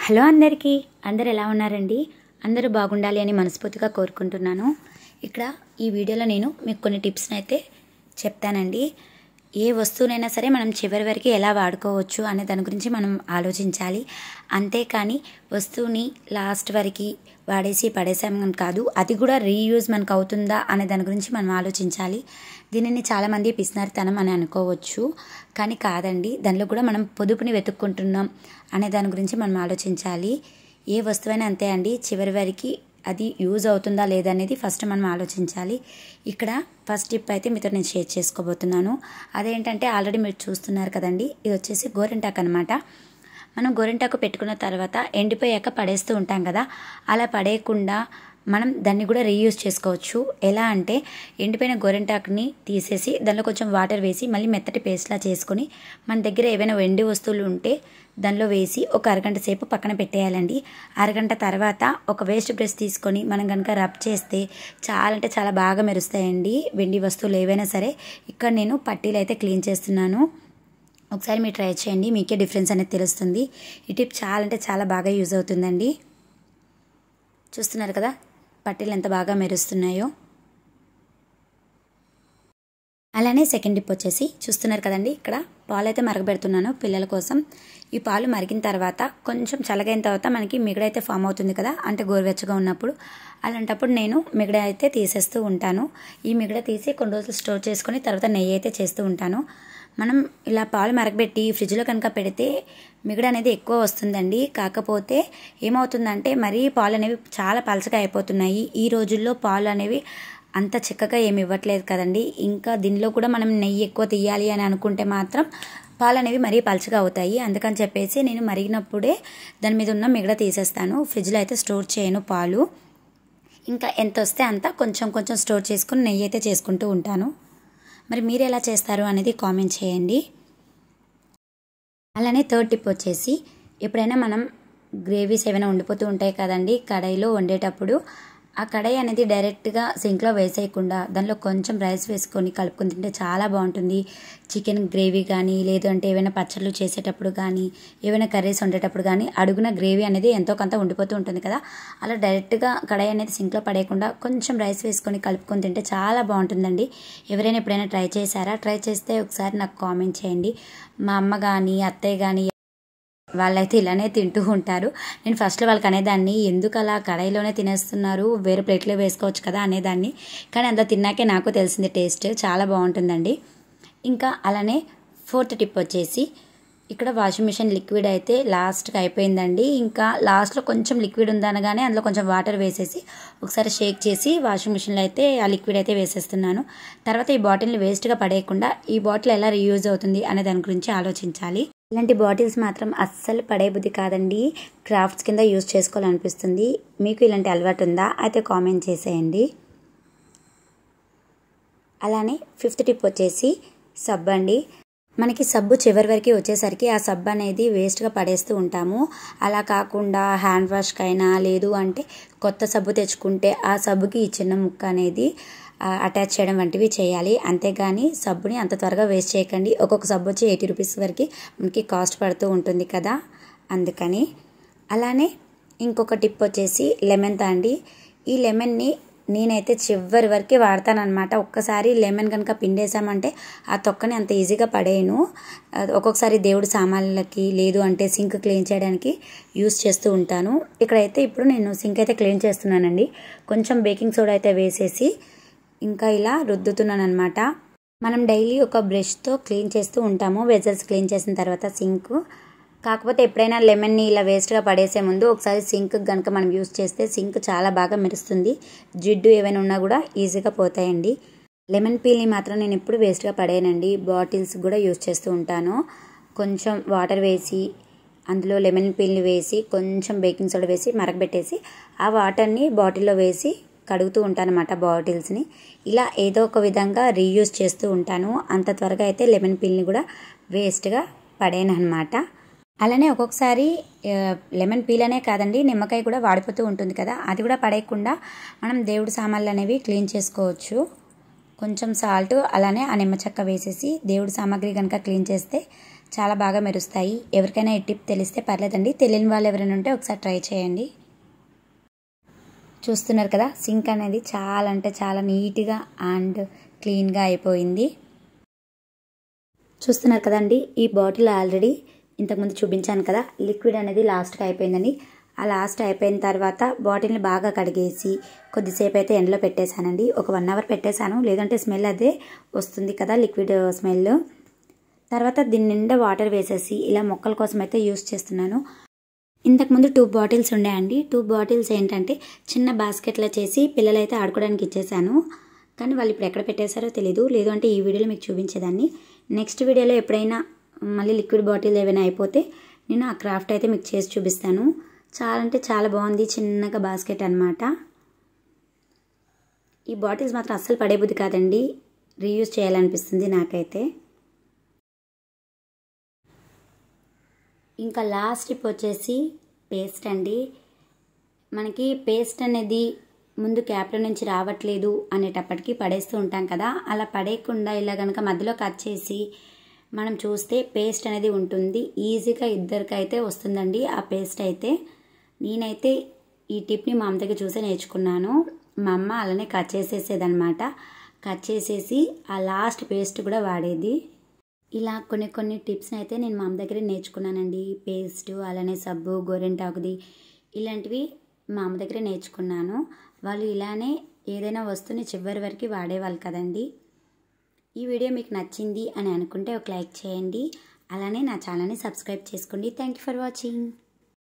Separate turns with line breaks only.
Hello అందరికీ, అందరు ఎలా ఉన్నారండి? అందరూ బాగుండాలి అని మనస్ఫూర్తిగా కోరుకుంటున్నాను. ఇక్కడ ఈ వీడియోలో నేను మీకు కొన్ని టిప్స్ని అయితే చెప్తానండి. ఏ వస్తువునైనా సరే మనం చివరి వరకు ఎలా వాడుకోవచ్చు అనే దాని గురించి మనం ఆలోచించాలి. అంతేకాని వస్తువుని లాస్ట్ వరకు వాడేసి పడేసాం కాదు, అది కూడా రీయూజ్ మనకు అవుతుందా అనే దాని గురించి మనం ఆలోచించాలి. దీనిని చాలామంది పిసినారితనం అని అనుకోవచ్చు, కానీ కాదండి. దానిలో కూడా మనం పొదుపుని వెతుక్కుంటున్నాం అనే దాని గురించి మనం ఆలోచించాలి. ఏ వస్తువైనా అంతే అండి, చివరి వరకు అది యూజ్ అవుతుందా లేదా అనేది ఫస్ట్ మనం ఆలోచించాలి. ఇక్కడ ఫస్ట్ టిప్ అయితే మీతో నేను షేర్ చేసుకోబోతున్నాను. అదేంటంటే ఆల్రెడీ మీరు చూస్తున్నారు కదండి, ఇది వచ్చేసి గోరింటాకు అనమాట. మనం గోరింటాకు పెట్టుకున్న తర్వాత ఎండిపోయాక పడేస్తూ ఉంటాం కదా, అలా పడేయకుండా మనం దాన్ని కూడా రీయూజ్ చేసుకోవచ్చు. ఎలా అంటే ఎండిపోయిన గోరింటాకుని తీసేసి దానిలో కొంచెం వాటర్ వేసి మళ్ళీ మెత్తటి పేస్ట్లా చేసుకొని మన దగ్గర ఏవైనా వెండి వస్తువులు ఉంటే దానిలో వేసి ఒక అరగంట సేపు పక్కన పెట్టేయాలండి. అరగంట తర్వాత ఒక వేస్ట్ బ్రష్ తీసుకొని మనం కనుక రబ్ చేస్తే చాలా అంటే చాలా బాగా మెరుస్తాయండి వెండి వస్తువులు ఏవైనా సరే. ఇక్కడ నేను పట్టీలు అయితే క్లీన్ చేస్తున్నాను. ఒకసారి మీరు ట్రై చేయండి, మీకే డిఫరెన్స్ అనేది తెలుస్తుంది. ఈ టిప్ చాలా అంటే చాలా బాగా యూజ్ అవుతుందండి. చూస్తున్నారు కదా పట్టీలు ఎంత బాగా మెరుస్తున్నాయో. అలానే సెకండ్ టిప్ వచ్చేసి చూస్తున్నారు కదండి, ఇక్కడ పాలు అయితే మరగబెడుతున్నాను పిల్లల కోసం. ఈ పాలు మరిగిన తర్వాత కొంచెం చల్లగైన తర్వాత మనకి మిగడ అయితే ఫామ్ అవుతుంది కదా, అంటే గోరువెచ్చగా ఉన్నప్పుడు. అలాంటప్పుడు నేను మిగడ అయితే తీసేస్తూ ఉంటాను. ఈ మిగడ తీసి కొన్ని రోజులు స్టోర్ చేసుకొని తర్వాత నెయ్యి అయితే చేస్తూ ఉంటాను. మనం ఇలా పాలు మరగబెట్టి ఫ్రిడ్జ్లో కనుక పెడితే మిగడ అనేది ఎక్కువ వస్తుందండి. కాకపోతే ఏమవుతుందంటే మరీ పాలు అనేవి చాలా పలచగా అయిపోతున్నాయి. ఈ రోజుల్లో పాలు అనేవి అంత చిక్కగా ఏమి ఇవ్వట్లేదు కదండి. ఇంకా దీనిలో కూడా మనం నెయ్యి ఎక్కువ తీయాలి అని అనుకుంటే మాత్రం పాలు అనేవి మరీ పలచగా అవుతాయి. అందుకని చెప్పేసి నేను మరిగినప్పుడే దాని మీద ఉన్న మిగడ తీసేస్తాను. ఫ్రిడ్జ్లో అయితే స్టోర్ చేయను పాలు. ఇంకా ఎంత వస్తే అంత కొంచెం కొంచెం స్టోర్ చేసుకుని నెయ్యి అయితే చేసుకుంటూ ఉంటాను. మరి మీరు ఎలా చేస్తారు అనేది కామెంట్ చేయండి. అలానే థర్డ్ టిప్ వచ్చేసి ఎప్పుడైనా మనం గ్రేవీస్ ఏమైనా వండిపోతూ ఉంటాయి కదండి కడాయిలో వండేటప్పుడు, ఆ కడాయి అనేది డైరెక్ట్గా సింక్లో వేసేయకుండా దానిలో కొంచెం రైస్ వేసుకొని కలుపుకొని తింటే చాలా బాగుంటుంది. చికెన్ గ్రేవీ కానీ, లేదంటే ఏమైనా పచ్చళ్ళు చేసేటప్పుడు కానీ, ఏమైనా కర్రీస్ వండేటప్పుడు కానీ అడుగున గ్రేవీ అనేది ఎంతో కొంత ఉండిపోతూ ఉంటుంది కదా, అలా డైరెక్ట్గా కడాయి అనేది సింక్లో పడేయకుండా కొంచెం రైస్ వేసుకొని కలుపుకొని తింటే చాలా బాగుంటుందండి. ఎవరైనా ఎప్పుడైనా ట్రై చేశారా? ట్రై చేస్తే ఒకసారి నాకు కామెంట్ చేయండి. మా అమ్మ కానీ అత్తయ్య కానీ వాళ్ళైతే ఇలానే తింటూ ఉంటారు. నేను ఫస్ట్లో వాళ్ళకి అనేదాన్ని, ఎందుకు అలా కడాయిలోనే తినేస్తున్నారు, వేరే ప్లేట్లో వేసుకోవచ్చు కదా అనేదాన్ని. కానీ అందులో తిన్నాకే నాకు తెలిసింది టేస్ట్ చాలా బాగుంటుందండి. ఇంకా అలానే ఫోర్త్ టిప్ వచ్చేసి ఇక్కడ వాషింగ్ మిషన్ లిక్విడ్ అయితే లాస్ట్కి అయిపోయిందండి. ఇంకా లాస్ట్లో కొంచెం లిక్విడ్ ఉందనగానే అందులో కొంచెం వాటర్ వేసేసి ఒకసారి షేక్ చేసి వాషింగ్ మిషన్లో అయితే ఆ లిక్విడ్ అయితే వేసేస్తున్నాను. తర్వాత ఈ బాటిల్ని వేస్ట్గా పడేయకుండా ఈ బాటిల్ ఎలా రీయూజ్ అవుతుంది అనే దాని గురించి ఆలోచించాలి. ఇలాంటి బాటిల్స్ మాత్రం అస్సలు పడేబుద్ధి కాదండి, క్రాఫ్ట్స్ కింద యూజ్ చేసుకోవాలనిపిస్తుంది. మీకు ఇలాంటి అలవాటు ఉందా? అయితే కామెంట్ చేసేయండి. అలానే ఫిఫ్త్ టిప్ వచ్చేసి సబ్బు అండి. మనకి సబ్బు చివరి వరకు వచ్చేసరికి ఆ సబ్బు అనేది వేస్ట్గా పడేస్తూ ఉంటాము. అలా కాకుండా హ్యాండ్ వాష్కైనా లేదు అంటే కొత్త సబ్బు తెచ్చుకుంటే ఆ సబ్బుకి ఈ చిన్న ముక్క అనేది అటాచ్ చేయడం వంటివి చేయాలి. అంతేగాని సబ్బుని అంత త్వరగా వేస్ట్ చేయకండి. ఒక్కొక్క సబ్బు వచ్చి 80 రూపీస్ వరకు మనకి కాస్ట్ పడుతూ ఉంటుంది కదా, అందుకని. అలానే ఇంకొక టిప్ వచ్చేసి లెమన్ అండి. ఈ లెమన్ని నేనైతే చివరి వరకు వాడతానమాట. ఒక్కసారి లెమన్ కనుక పిండేసామంటే ఆ తొక్కని అంత ఈజీగా పడేయను. ఒక్కొక్కసారి దేవుడి సామాన్లకి, లేదు అంటే సింక్ క్లీన్ చేయడానికి యూస్ చేస్తూ ఉంటాను. ఇక్కడైతే ఇప్పుడు నేను సింక్ అయితే క్లీన్ చేస్తున్నానండి. కొంచెం బేకింగ్ సోడా అయితే వేసేసి ఇంకా ఇలా రుద్దుతున్నాను అనమాట. మనం డైలీ ఒక బ్రష్తో క్లీన్ చేస్తూ ఉంటాము వెజల్స్ క్లీన్ చేసిన తర్వాత సింక్. కాకపోతే ఎప్పుడైనా లెమన్ని ఇలా వేస్ట్గా పడేసే ముందు ఒకసారి సింక్ కనుక మనం యూస్ చేస్తే సింక్ చాలా బాగా మెరుస్తుంది. జిడ్డు ఏమైనా ఉన్నా కూడా ఈజీగా పోతాయండి. లెమన్ పీల్ని మాత్రం నేను ఎప్పుడు వేస్ట్గా పడేయనండి. బాటిల్స్ కూడా యూస్ చేస్తూ ఉంటాను. కొంచెం వాటర్ వేసి అందులో లెమన్ పీల్ని వేసి కొంచెం బేకింగ్ సోడా వేసి మరగబెట్టేసి ఆ వాటర్ని బాటిల్లో వేసి కడుగుతూ ఉంటాను అన్నమాట బాటిల్స్ని. ఇలా ఏదో ఒక విధంగా రీయూజ్ చేస్తూ ఉంటాను. అంత త్వరగా అయితే లెమన్ పీల్ని కూడా వేస్ట్గా పడేయను అనమాట. అలానే ఒక్కొక్కసారి లెమన్ పీల్ అనే కాదండి, నిమ్మకాయ కూడా వాడిపోతూ ఉంటుంది కదా, అది కూడా పడేయకుండా మనం దేవుడి సామాన్లు అనేవి క్లీన్ చేసుకోవచ్చు. కొంచెం సాల్ట్ అలానే ఆ నిమ్మ చెక్క వేసేసి దేవుడి సామాగ్రి కనుక క్లీన్ చేస్తే చాలా బాగా మెరుస్తాయి. ఎవరికైనా ఈ టిప్ తెలిస్తే పర్లేదండి, తెలియని వాళ్ళు ఎవరైనా ఉంటే ఒకసారి ట్రై చేయండి. చూస్తున్నారు కదా, సింక్ అనేది చాలా అంటే చాలా నీట్గా అండ్ క్లీన్గా అయిపోయింది. చూస్తున్నారు కదండి, ఈ బాటిల్ ఆల్రెడీ ఇంతకుముందు చూపించాను కదా, లిక్విడ్ అనేది లాస్ట్గా అయిపోయిందండి. ఆ లాస్ట్ అయిపోయిన తర్వాత బాటిల్ని బాగా కడిగేసి కొద్దిసేపు అయితే ఎండలో పెట్టేశానండి. ఒక 1 అవర్ పెట్టేశాను, లేదంటే స్మెల్ అదే వస్తుంది కదా, లిక్విడ్ స్మెల్. తర్వాత దీని నిండా వాటర్ వేసేసి ఇలా మొక్కల కోసం అయితే యూస్ చేస్తున్నాను. ఇంతకుముందు 2 బాటిల్స్ ఉండేయండి. 2 బాటిల్స్ ఏంటంటే చిన్న బాస్కెట్లో చేసి పిల్లలైతే ఆడుకోవడానికి ఇచ్చేసాను. కానీ వాళ్ళు ఇప్పుడు ఎక్కడ పెట్టేశారో తెలీదు. లేదు అంటే ఈ వీడియోలో మీకు చూపించేదాన్ని. నెక్స్ట్ వీడియోలో ఎప్పుడైనా మళ్ళీ లిక్విడ్ బాటిల్ ఏమైనా అయిపోతే నేను ఆ క్రాఫ్ట్ అయితే మీకు చేసి చూపిస్తాను. చాలా అంటే చాలా బాగుంది, చిన్నగా బాస్కెట్ అనమాట. ఈ బాటిల్స్ మాత్రం అస్సలు పడేబుద్ధి కాదండి, రీయూజ్ చేయాలనిపిస్తుంది నాకైతే. ఇంకా లాస్ట్ టిప్ వచ్చేసి పేస్ట్ అండి. మనకి పేస్ట్ అనేది ముందు క్యాప్లో నుంచి రావట్లేదు అనేటప్పటికి పడేస్తూ ఉంటాం కదా, అలా పడేయకుండా ఇలా కనుక మధ్యలో కట్ చేసి మనం చూస్తే పేస్ట్ అనేది ఉంటుంది. ఈజీగా ఇద్దరికైతే వస్తుందండి ఆ పేస్ట్ అయితే. నేనైతే ఈ టిప్ని మా అమ్మ దగ్గర చూసే నేర్చుకున్నాను. మా అమ్మ అలానే కట్ చేసేసేదనమాట. కట్ చేసేసి ఆ లాస్ట్ పేస్ట్ కూడా వాడేది. ఇలా కొన్ని టిప్స్ని అయితే నేను మా అమ్మ దగ్గర నేర్చుకున్నానండి. పేస్ట్, అలానే సబ్బు, గోరింటాకుది ఇలాంటివి మా అమ్మ దగ్గర నేర్చుకున్నాను. వాళ్ళు ఇలానే ఏదైనా వస్తువుని చివరి వరకు వాడేవాళ్ళు కదండి. ఈ వీడియో మీకు నచ్చింది అని అనుకుంటే ఒక లైక్ చేయండి. అలానే నా ఛానల్ని సబ్స్క్రైబ్ చేసుకోండి. Thank you for watching.